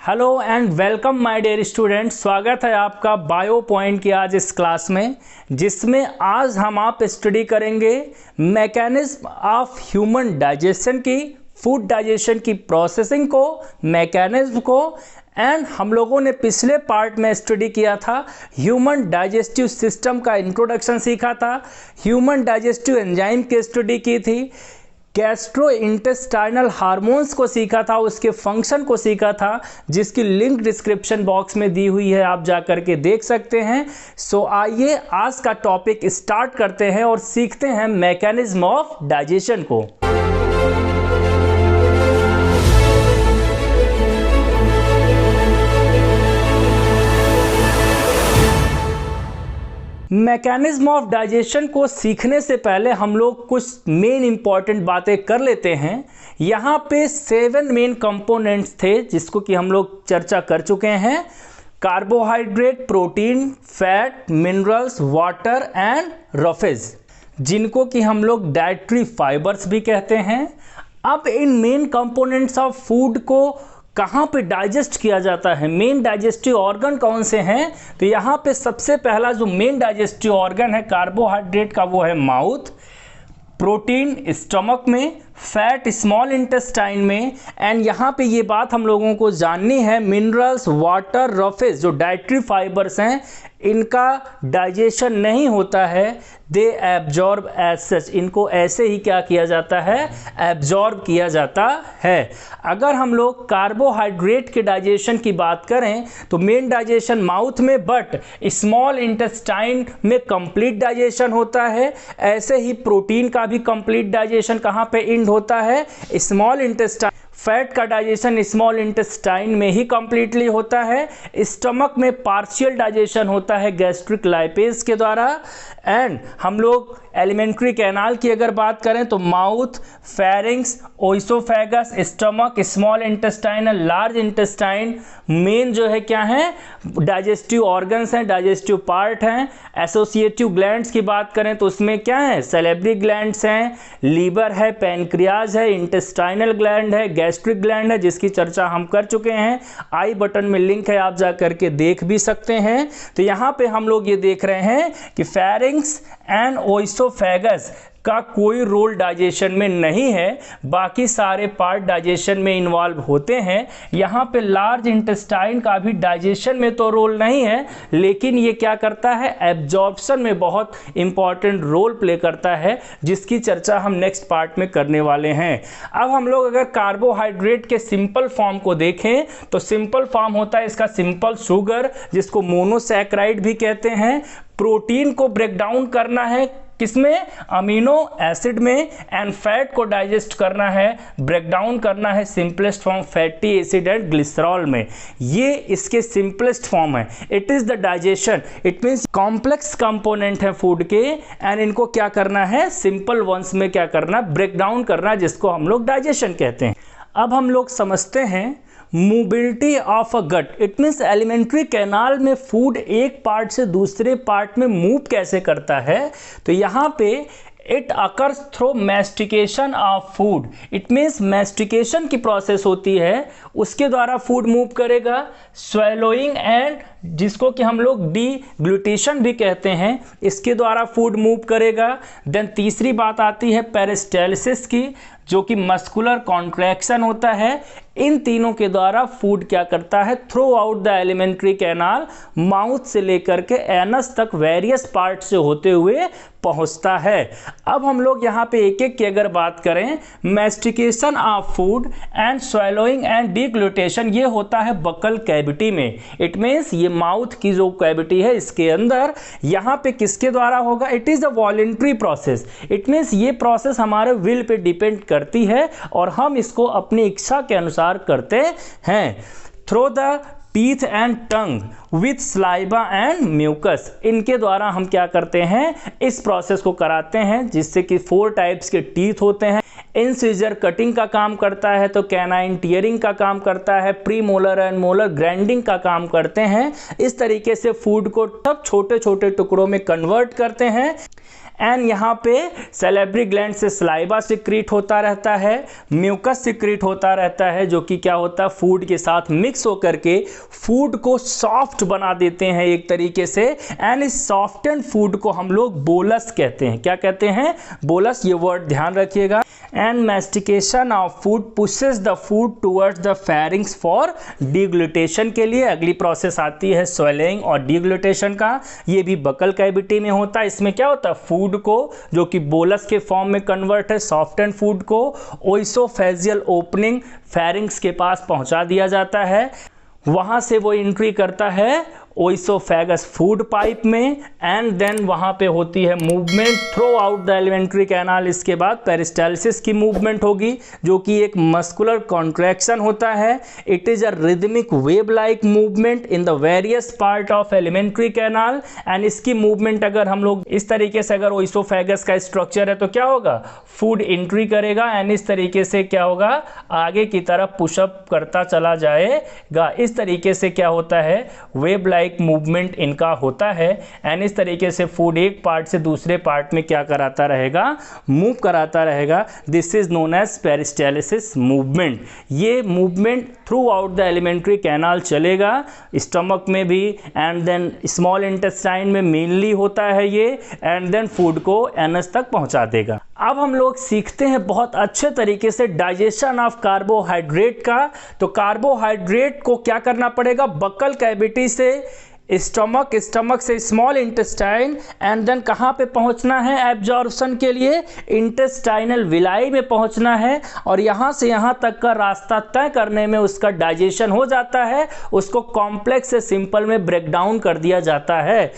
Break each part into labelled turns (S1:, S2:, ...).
S1: Hello and welcome my dear student. स्वागत है आपका बायो पॉइंट की आज इस क्लास में, जिसमें आज हम आप स्टडी करेंगे मैकेनिज्म ऑफ ह्यूमन डाइजेशन की, फूड डाइजेशन की प्रोसेसिंग को, मैकेनिज्म को। एंड हम लोगों ने पिछले पार्ट में स्टडी किया था, ह्यूमन डाइजेस्टिव सिस्टम का इंट्रोडक्शन सीखा था, ह्यूमन डाइजेस्टिव एंजाइम की स्टडी की थी, गैस्ट्रो इंटेस्टाइनल हार्मोन्स को सीखा था, उसके फंक्शन को सीखा था, जिसकी लिंक डिस्क्रिप्शन बॉक्स में दी हुई है, आप जा करके देख सकते हैं। सो आइए आज का टॉपिक स्टार्ट करते हैं और सीखते हैं मैकेनिज्म ऑफ डाइजेशन को। मैकेनिज्म ऑफ डाइजेशन को सीखने से पहले हम लोग कुछ मेन इंपॉर्टेंट बातें कर लेते हैं। यहाँ पे 7 मेन कंपोनेंट्स थे जिसको कि हम लोग चर्चा कर चुके हैं: carbohydrate, protein, fat, minerals, water and roughage, जिनको कि हम लोग डाइटरी फाइबर्स भी कहते हैं। अब इन मेन कंपोनेंट्स ऑफ फूड को कहाँ पे डाइजेस्ट किया जाता है, मेन डाइजेस्टिव ऑर्गन कौन से हैं, तो यहाँ पे सबसे पहला जो मेन डाइजेस्टिव ऑर्गन है कार्बोहाइड्रेट का, वो है माउथ, प्रोटीन स्टमक में, फैट स्मॉल इंटेस्टाइन में, एंड यहाँ पे ये बात हम लोगों को जाननी है, मिनरल्स, वाटर, रफेज जो डाइटरी फाइबर्स हैं, इनका डाइजेशन नहीं होता है, दे एब्जॉर्ब एज सच, इनको ऐसे ही क्या किया जाता है, एब्जॉर्ब किया जाता है। अगर हम लोग कार्बोहाइड्रेट के डाइजेशन की बात करें तो मेन डाइजेशन माउथ में, बट स्मॉल इंटेस्टाइन में कंप्लीट डाइजेशन होता है। ऐसे ही प्रोटीन का भी कंप्लीट डाइजेशन कहाँ पे एंड होता है, स्मॉल इंटेस्टाइन। फैट का डाइजेशन स्मॉल इंटेस्टाइन में ही कंप्लीटली होता है। स्टमक में पार्शियल डाइजेशन होता है गैस्ट्रिक लाइपेज के द्वारा। एंड हम लोग एलिमेंट्री कैनाल की अगर बात करें तो mouth, pharynx, oesophagus, stomach, small intestine, large intestine main जो है क्या है, डाइजेस्टिव ऑर्गन्स हैं, डाइजेस्टिव पार्ट हैं। एसोसिएटिव ग्लैंड्स की बात करें तो उसमें क्या है, सैलिवरी ग्लैंड्स हैं, लीवर है, पैनक्रियाज है, इंटेस्टाइनल ग्लैंड है, गैस्ट्रिक ग्लैंड है, जिसकी चर्चा हम कर चुके हैं। आई बटन में लिंक है, आप जा करके देख भी सकते हैं। तो यहाँ पे हम लोग ये देख रहे हैं कि फेरिंग्स एंड ओइसोफेगस का कोई रोल डाइजेशन में नहीं है, बाकी सारे पार्ट डाइजेशन में इन्वॉल्व होते हैं। यहाँ पे लार्ज इंटेस्टाइन का भी डाइजेशन में तो रोल नहीं है, लेकिन ये क्या करता है, एब्जॉर्प्शन में बहुत इंपॉर्टेंट रोल प्ले करता है, जिसकी चर्चा हम नेक्स्ट पार्ट में करने वाले हैं। अब हम लोग अगर कार्बोहाइड्रेट के सिंपल फॉर्म को देखें तो सिंपल फॉर्म होता है इसका सिंपल शुगर, जिसको मोनोसैकेराइड भी कहते हैं। प्रोटीन को ब्रेक डाउन करना है किसमें, अमीनो एसिड में। एंड फैट को डाइजेस्ट करना है, ब्रेक डाउन करना है simplest form fatty acid and glycerol में। ये इसके सिंपलेस्ट फॉर्म है। It is the digestion, it means complex component है फूड के, एंड इनको क्या करना है, सिंपल वंस में क्या करना, ब्रेक डाउन करना, जिसको हम लोग डाइजेशन कहते हैं। अब हम लोग समझते हैं mobility of a gut. It means elementary canal में फूड एक पार्ट से दूसरे पार्ट में मूव कैसे करता है, तो यहाँ पे it occurs through mastication of food. It means mastication की प्रोसेस होती है, उसके द्वारा फूड मूव करेगा। स्वेलोइंग एंड, जिसको कि हम लोग डीग्लूटेशन भी कहते हैं, इसके द्वारा फूड मूव करेगा। देन तीसरी बात आती है पेरिस्टालसिस की, जो कि मस्कुलर कॉन्ट्रैक्शन होता है। इन तीनों के द्वारा फूड क्या करता है, through out the alimentary canal, mouth से लेकर के एनस तक वेरियस पार्ट से होते हुए पहुंचता है। अब हम लोग यहाँ पे एक एक की अगर बात करें, mastication of food and swallowing and deglutition, ये होता है बकल कैविटी में। इट मीन्स ये माउथ की जो कैविटी है इसके अंदर, यहाँ पे किसके द्वारा होगा, it is a voluntary process. It means ये प्रोसेस हमारे विल पे डिपेंड करती है और हम इसको अपनी इच्छा के अनुसार करते हैं। Through the teeth and tongue with saliva and mucus, इनके द्वारा हम क्या करते हैं, इस प्रोसेस को कराते हैं, जिससे कि 4 टाइप्स के टीथ होते हैं इंसिजर कटिंग का काम करता है, तो कैनाइन टीयरिंग का काम करता है, pre molar and molar grinding का काम करते हैं। इस तरीके से फूड को सब छोटे छोटे टुकड़ों में कन्वर्ट करते हैं। एंड यहाँ पे सैलिवरी ग्लैंड से सलाइवा सिक्रीट होता रहता है, म्यूकस सिक्रीट होता रहता है, जो कि क्या होता है फूड के साथ मिक्स होकर के फूड को सॉफ्ट बना देते हैं एक तरीके से। एंड इस सॉफ्टेंड फूड को हम लोग बोलस कहते हैं। क्या कहते हैं? बोलस। ये वर्ड ध्यान रखिएगा। And mastication of food pushes the food towards the pharynx for deglutition के लिए। अगली प्रोसेस आती है स्वेलिंग और डिग्लूटेशन का। ये भी बकल कैविटी में होता है। इसमें क्या होता है? फूड को जो कि बोलस के फॉर्म में कन्वर्ट है, सॉफ्टेंड फूड को ओइसोफेजियल ओपनिंग फेरिंग्स के पास पहुंचा दिया जाता है। वहां से वो एंट्री करता है ओइसोफेगस फूड पाइप में। एंड देन वहाँ पे होती है movement throughout the alimentary canal. इसके बाद पेरिस्टाल्सिस की मूवमेंट होगी, जो कि एक मस्कुलर कॉन्ट्रैक्शन होता है। It is a rhythmic wave like movement in the various part of alimentary canal. And इसकी मूवमेंट अगर हम लोग इस तरीके से, अगर ओइसोफेगस का स्ट्रक्चर है तो क्या होगा? फूड एंट्री करेगा एंड इस तरीके से क्या होगा? आगे की तरफ पुशअप करता चला जाएगा। इस तरीके से क्या होता है? वेव लाइक मूवमेंट इनका होता है। एंड इस तरीके से फूड एक पार्ट से दूसरे पार्ट में क्या कराता रहेगा? मूव कराता रहेगा। This is known as peristalsis movement. ये movement throughout the alimentary canal चलेगा, स्टमक में भी एंड देन स्मॉल इंटेस्टाइन में मेनली होता है ये। एंड देन फूड को एनस तक पहुंचा देगा। अब हम लोग सीखते हैं बहुत अच्छे तरीके से डाइजेशन ऑफ कार्बोहाइड्रेट का। तो कार्बोहाइड्रेट को क्या करना पड़ेगा? बकल कैविटी से स्टमक, स्टमक से स्मॉल इंटेस्टाइन एंड देन कहाँ पे पहुँचना है एब्जॉर्प्शन के लिए? इंटेस्टाइनल विलाई में पहुँचना है। और यहाँ से यहाँ तक का रास्ता तय करने में उसका डाइजेशन हो जाता है। उसको कॉम्प्लेक्स से सिंपल में ब्रेक डाउन कर दिया जाता है।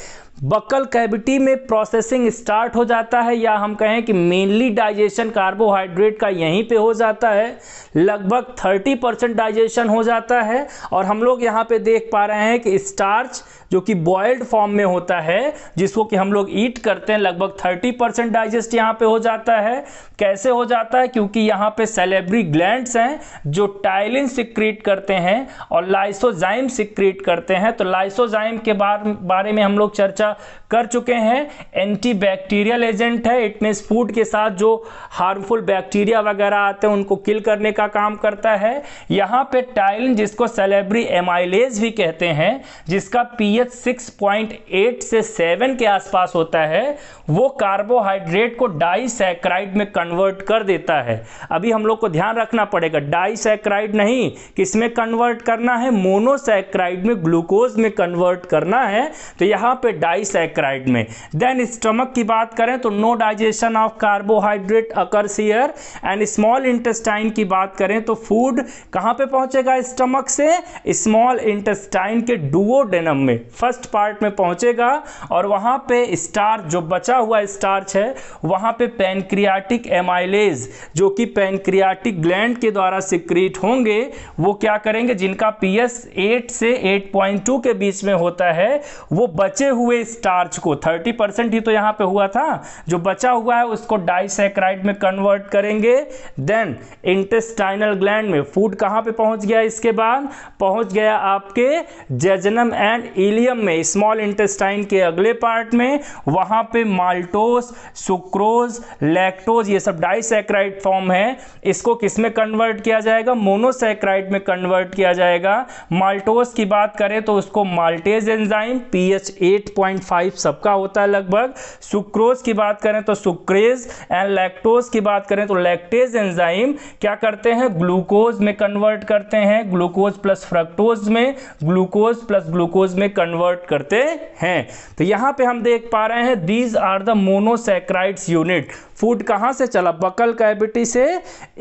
S1: बकल कैविटी में प्रोसेसिंग स्टार्ट हो जाता है, या हम कहें कि मेनली डाइजेशन कार्बोहाइड्रेट का यहीं पे हो जाता है। लगभग 30% डाइजेशन हो जाता है। और हम लोग यहाँ पे देख पा रहे हैं कि स्टार्च जो कि बॉइल्ड फॉर्म में होता है, जिसको कि हम लोग ईट करते हैं, लगभग 30% डाइजेस्ट यहाँ पे हो जाता है। कैसे हो जाता है? क्योंकि यहाँ पे सैलिवरी ग्लैंड्स हैं जो टाइलिन सिक्रीट करते हैं और लाइसोजाइम सिक्रीट करते हैं। तो लाइसोजाइम के बारे में हम लोग चर्चा कर चुके हैं। एंटीबैक्टीरियल एजेंट है। इट मींस फूड के साथ जो हार्मफुल बैक्टीरिया वगैरह आते हैं उनको किल करने का काम करता है। यहाँ पे टाइलिन, जिसको सैलिवरी एमाइलेज भी कहते हैं, जिसका pH 6.8 से 7 के आसपास होता है, वो कार्बोहाइड्रेट को डाइसैक्राइड में कन्वर्ट कर देता है। अभी हम लोग को ध्यान रखना पड़ेगा, डाइसैक्राइड नहीं, किसमें कन्वर्ट करना है? मोनोसैक्राइड में, ग्लूकोज में कन्वर्ट करना है। तो यहाँ पे डाइसैक्राइड में। देन स्टमक की बात करें तो no digestion of carbohydrate occurs here. And small intestine की बात करें तो फूड कहाँ पे पहुंचेगा? स्टमक से स्मॉल इंटेस्टाइन के डुओडेनम में, फर्स्ट पार्ट में पहुंचेगा। और वहां पे स्टार्च, जो बचा हुआ स्टार्च है, वहां पे पैनक्रियाटिक एमाइलेज, जो कि पैनक्रियाटिक ग्लैंड के द्वारा सिक्रीट होंगे, वो क्या करेंगे? जिनका pH 8 से 8.2 के बीच में होता है, वो बचे हुए स्टार्च को, 30% ही तो यहाँ पे हुआ था, जो बचा हुआ है उसको डाइसैक्राइड में कन्वर्ट करेंगे। देन इंटेस्टाइनल ग्लैंड में फूड कहाँ पे पहुंच गया? इसके बाद पहुंच गया आपके जेजनम एंड इलियम में, स्मॉल इंटेस्टाइन के अगले पार्ट में। वहां पे माल्टोस, सुक्रोज, लैक्टोज, ये सब डाइसैक्राइड फॉर्म है। इसको किस में कन्वर्ट किया जाएगा? मोनोसैक्राइड में कन्वर्ट किया जाएगा। माल्टोस की बात करें तो उसको माल्टेज एंजाइम, pH 8.5 सबका होता है लगभग। सुक्रोज की बात करें तो सुक्रेज, एंड लैक्टोज की बात करें तो लैक्टेज एंजाइम क्या करते हैं? ग्लूकोज में कन्वर्ट करते हैं। ग्लूकोज प्लस फ्रक्टोज में, ग्लूकोज प्लस ग्लूकोज में कन्वर्ट करते हैं। तो यहाँ पे हम देख पा रहे हैं these are the monosaccharides unit. Food कहाँ से चला? बकल कैविटी से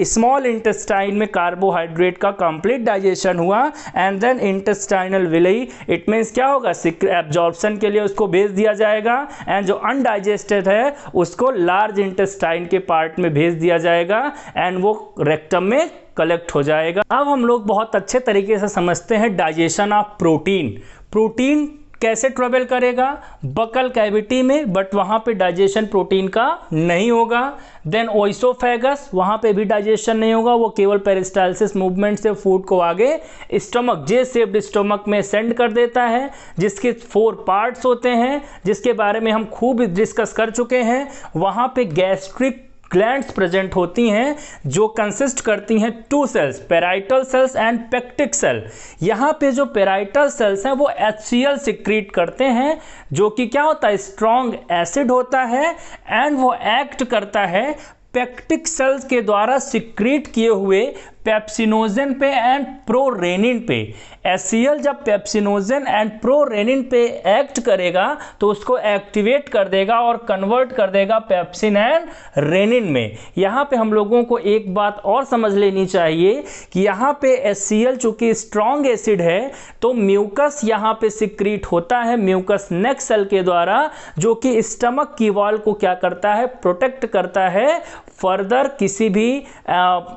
S1: स्मॉल इंटेस्टाइन में कार्बोहाइड्रेट का कंप्लीट डाइजेशन हुआ। And then intestinal villi, it means क्या होगा? एब्जॉर्प्शन के लिए उसको भेज दिया जाएगा। एंड जो अनडाइजेस्टेड है उसको लार्ज इंटेस्टाइन के पार्ट में भेज दिया जाएगा एंड वो रेक्टम में कलेक्ट हो जाएगा। अब हम लोग बहुत अच्छे तरीके से समझते हैं डाइजेशन ऑफ प्रोटीन। प्रोटीन कैसे ट्रेवल करेगा, बकल कैविटी में, बट वहाँ पे डाइजेशन प्रोटीन का नहीं होगा। देन ओइसोफेगस, वहाँ पे भी डाइजेशन नहीं होगा, वो केवल पेरिस्टालसिस मूवमेंट से फूड को आगे स्टमक, जे शेप्ड स्टमक में सेंड कर देता है, जिसके 4 पार्ट्स होते हैं, जिसके बारे में हम खूब डिस्कस कर चुके हैं। वहाँ पे गैस्ट्रिक ग्लैंड्स प्रेजेंट होती हैं जो कंसिस्ट करती हैं 2 cells, parietal cells and peptic cell. यहाँ पे जो पेराइटल सेल्स हैं वो HCl सिक्रीट करते हैं, जो कि क्या होता है, स्ट्रॉन्ग एसिड होता है, एंड वो एक्ट करता है पेक्टिक सेल्स के द्वारा सिक्रीट किए हुए पेप्सिनोजन पे एंड प्रोरेनिन पे। HCl जब पेप्सिनोजन एंड प्रोरेनिन पे एक्ट करेगा तो उसको एक्टिवेट कर देगा और कन्वर्ट कर देगा पेप्सिन एंड रेनिन में। यहाँ पे हम लोगों को एक बात और समझ लेनी चाहिए कि यहाँ पे HCl चूंकि स्ट्रॉन्ग एसिड है तो म्यूकस यहाँ पे सिक्रीट होता है म्यूकस नेक सेल के द्वारा, जो कि स्टमक की वॉल को क्या करता है, प्रोटेक्ट करता है, फर्दर किसी भी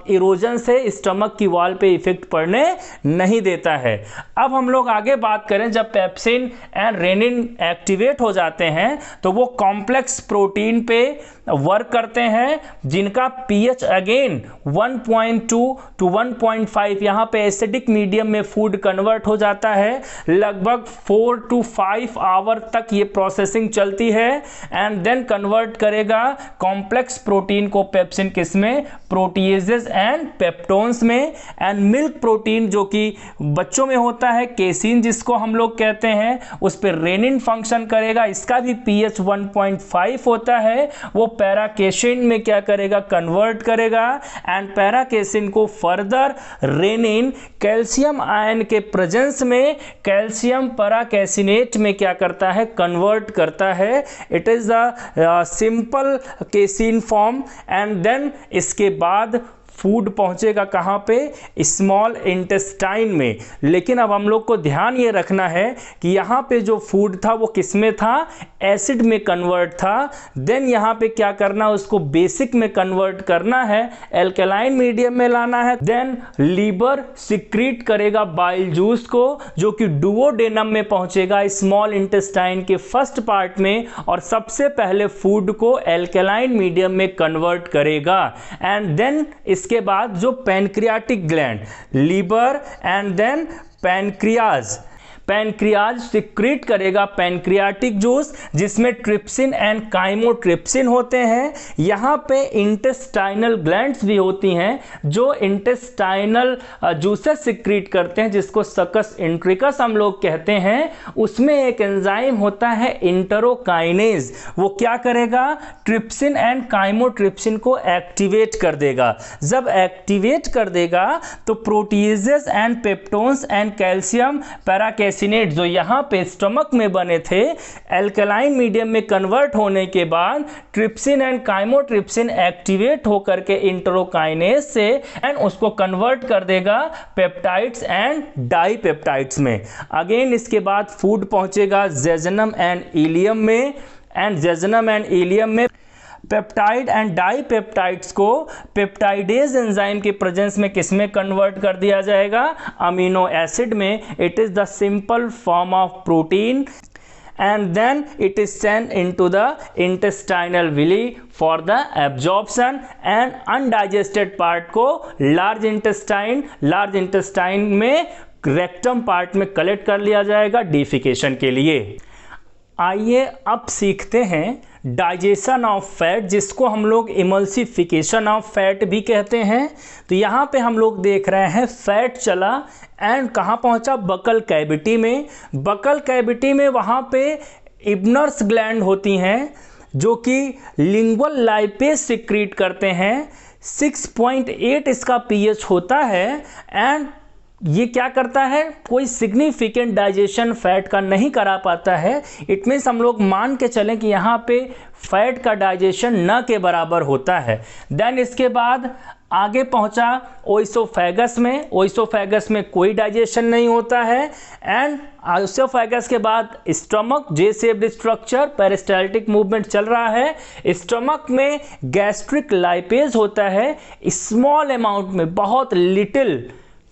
S1: इरोजन से स्टमक की वॉल पे इफेक्ट पड़ने नहीं देता है। अब हम लोग आगे बात करें, जब पेप्सिन एंड रेनिन एक्टिवेट हो जाते हैं तो वो कॉम्प्लेक्स प्रोटीन पे वर्क करते हैं, जिनका पीएच अगेन 1.2 टू 1.5 यहाँ पे एसिडिक मीडियम में फूड कन्वर्ट हो जाता है। लगभग 4 to 5 आवर तक ये प्रोसेसिंग चलती है, एंड देन कन्वर्ट करेगा कॉम्प्लेक्स प्रोटीन को पेप्सिन किसमें, प्रोटीजेस एंड पेप्टोन्स में। एंड मिल्क प्रोटीन जो कि बच्चों में होता है, केसिन जिसको हम लोग कहते हैं, उस पर रेनिन फंक्शन करेगा, इसका भी पीएच 1.5 होता है, वो पैराकेसिन में क्या करेगा, कन्वर्ट करेगा, एंड पैराकेसिन को फर्दर रेनिन कैल्शियम आयन के प्रेजेंस में कैल्शियम पैराकेसिनेट में क्या करता है, कन्वर्ट करता है। It is a simple casein form, and then इसके बाद फूड पहुंचेगा कहाँ पे, स्मॉल इंटेस्टाइन में। लेकिन अब हम लोग को ध्यान ये रखना है कि यहाँ पे जो फूड था वो किस में था, एसिड में कन्वर्ट था। देन यहाँ पे क्या करना, उसको बेसिक में कन्वर्ट करना है, एल्कलाइन मीडियम में लाना है। देन लीवर सिक्रीट करेगा बाइल जूस को, जो कि डुओडेनम में पहुंचेगा स्मॉल इंटेस्टाइन के फर्स्ट पार्ट में, और सबसे पहले फूड को एल्कलाइन मीडियम में कन्वर्ट करेगा। एंड देन इसके बाद जो pancreatic gland, liver and then pancreas secrete करेगा पैनक्रियाटिक जूस, जिसमें ट्रिप्सिन एंड काइमोट्रिप्सिन होते हैं। यहाँ पे इंटेस्टाइनल ग्लैंड्स भी होती हैं जो इंटेस्टाइनल जूसेस सिक्रीट करते हैं, जिसको सकस इंट्रिकस हम लोग कहते हैं। उसमें एक एंजाइम होता है इंटरोकाइनेज, वो क्या करेगा, ट्रिप्सिन एंड काइमोट्रिप्सिन को एक्टिवेट कर देगा। जब एक्टिवेट कर देगा तो proteases and peptones and calcium paracaseinate जो यहाँ पे स्टमक में बने थे, एल्कलाइन मीडियम में कन्वर्ट होने के बाद ट्रिप्सिन एंड काइमोट्रिप्सिन एक्टिवेट होकर के इंटरोकाइनेज से, एंड उसको कन्वर्ट कर देगा पेप्टाइड्स एंड डाइपेप्टाइड्स में। अगेन इसके बाद फूड पहुंचेगा जेजनम एंड इलियम में, एंड जेजनम एंड इलियम में पेप्टाइड एंड डाइपेप्टाइड्स को पेप्टाइडेज एंजाइम के प्रेजेंस में किसमें कन्वर्ट कर दिया जाएगा, अमीनो एसिड में। It is the simple form of protein, and then it is sent into the intestinal villi for the absorption, and undigested part को large intestine में रेक्टम पार्ट में कलेक्ट कर लिया जाएगा डिफिकेशन के लिए। आइए अब सीखते हैं डाइजेशन ऑफ फैट, जिसको हम लोग इमल्सिफिकेशन ऑफ फैट भी कहते हैं। तो यहाँ पे हम लोग देख रहे हैं फैट चला एंड कहाँ पहुँचा, बकल कैविटी में। बकल कैविटी में वहाँ पे इब्नर्स ग्लैंड होती हैं जो कि लिंगुअल लाइपेज सिक्रीट करते हैं। 6.8 इसका पीएच होता है, एंड ये क्या करता है, कोई सिग्निफिकेंट डाइजेशन फैट का नहीं करा पाता है। इट मीन्स हम लोग मान के चलें कि यहाँ पे फैट का डाइजेशन न के बराबर होता है। देन इसके बाद आगे पहुँचा ओइसोफेगस में। ओइसोफेगस में कोई डाइजेशन नहीं होता है, एंड ओइसोफेगस के बाद स्टमक, जे शेप्ड स्ट्रक्चर, पेरिस्टाल्टिक मूवमेंट चल रहा है। स्टमक में गैस्ट्रिक लाइपेज होता है, स्मॉल अमाउंट में, बहुत लिटिल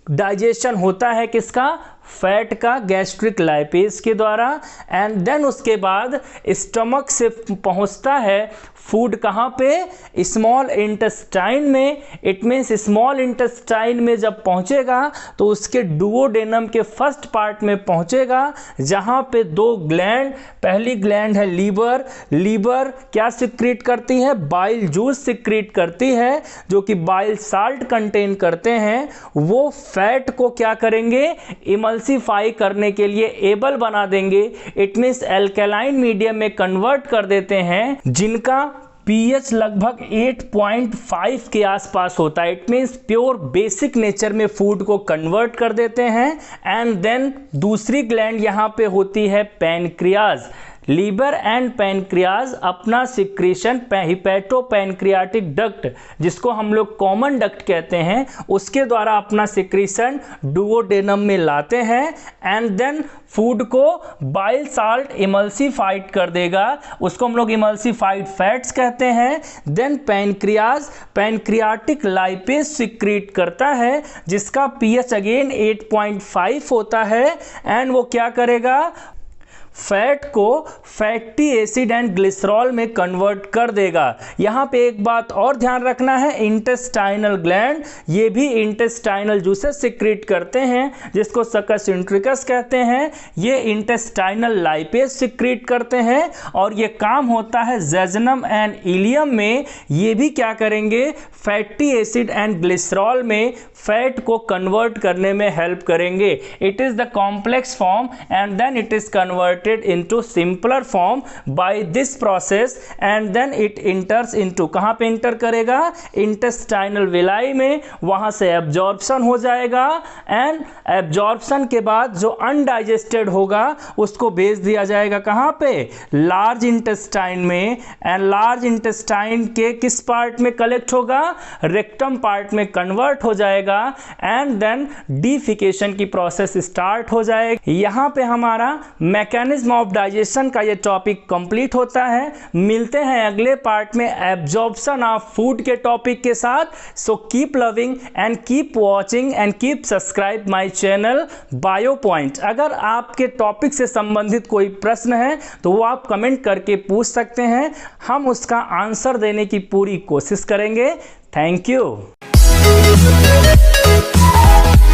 S1: डाइजेशन होता है किसका, फैट का गैस्ट्रिक लाइपेज के द्वारा, एंड देन उसके बाद स्टमक से पहुंचता है फूड कहाँ पे, स्मॉल इंटेस्टाइन में। इट मीन्स स्मॉल इंटेस्टाइन में जब पहुंचेगा तो उसके डुओडेनम के फर्स्ट पार्ट में पहुंचेगा, जहां पे दो ग्लैंड, पहली ग्लैंड है लीवर। लीवर क्या सिक्रीट करती है, बाइल जूस सिक्रीट करती है, जो कि बाइल साल्ट कंटेन करते हैं। वो फैट को क्या करेंगे, इमल्सीफाई करने के लिए एबल बना देंगे। इट मीन्स एल्कलाइन मीडियम में कन्वर्ट कर देते हैं, जिनका pH लगभग 8.5 के आसपास होता है। It means pure basic nature में फूड को कन्वर्ट कर देते हैं। एंड देन दूसरी ग्लैंड यहाँ पे होती है पैनक्रियाज। लीवर एंड पैनक्रियाज अपना सिक्रीशन हिपैटो पैनक्रियाटिक डक्ट, जिसको हम लोग कॉमन डक्ट कहते हैं, उसके द्वारा अपना सिक्रीशन डुओडेनम में लाते हैं। एंड देन फूड को बाइल साल्ट इमल्सीफाइड कर देगा, उसको हम लोग इमल्सीफाइड फैट्स कहते हैं। Then pancreas pancreatic lipase secrete करता है, जिसका pH अगेन 8.5 होता है। एंड वो क्या करेगा, फैट को फैटी एसिड एंड ग्लिसरॉल में कन्वर्ट कर देगा। यहाँ पे एक बात और ध्यान रखना है, इंटेस्टाइनल ग्लैंड ये भी इंटेस्टाइनल जूसेस सिक्रीट करते हैं, जिसको सकस इंट्रिकस कहते हैं। ये इंटेस्टाइनल लाइपेज सिक्रीट करते हैं और ये काम होता है जेजनम एंड इलियम में। ये भी क्या करेंगे, फैटी एसिड एंड ग्लिसरॉल में फैट को कन्वर्ट करने में हेल्प करेंगे। It is the complex form and then it is converted into simpler form by this process, and then it enters into, कहां पे इंटर करेगा, इंटेस्टाइनल विलाई में। वहां से एब्जॉर्प्शन हो जाएगा, एंड एब्जॉर्प्शन के बाद जो अनडाइजेस्टेड होगा उसको भेज दिया जाएगा कहां पे, लार्ज इंटेस्टाइन में। एंड लार्ज इंटेस्टाइन के किस पार्ट में कलेक्ट होगा, रेक्टम पार्ट में कन्वर्ट हो जाएगा। एंड देन डिफिकेशन की प्रोसेस स्टार्ट हो जाएगी। यहां पे हमारा मैकेनिज्म ऑफ डाइजेशन का ये टॉपिक कंप्लीट होता है। मिलते हैं अगले पार्ट में एब्जॉर्प्शन ऑफ फूड के टॉपिक के साथ। So keep loving and keep watching and keep subscribe my channel bio point. अगर आपके टॉपिक से संबंधित कोई प्रश्न है तो वो आप कमेंट करके पूछ सकते हैं, हम उसका आंसर देने की पूरी कोशिश करेंगे। Thank you.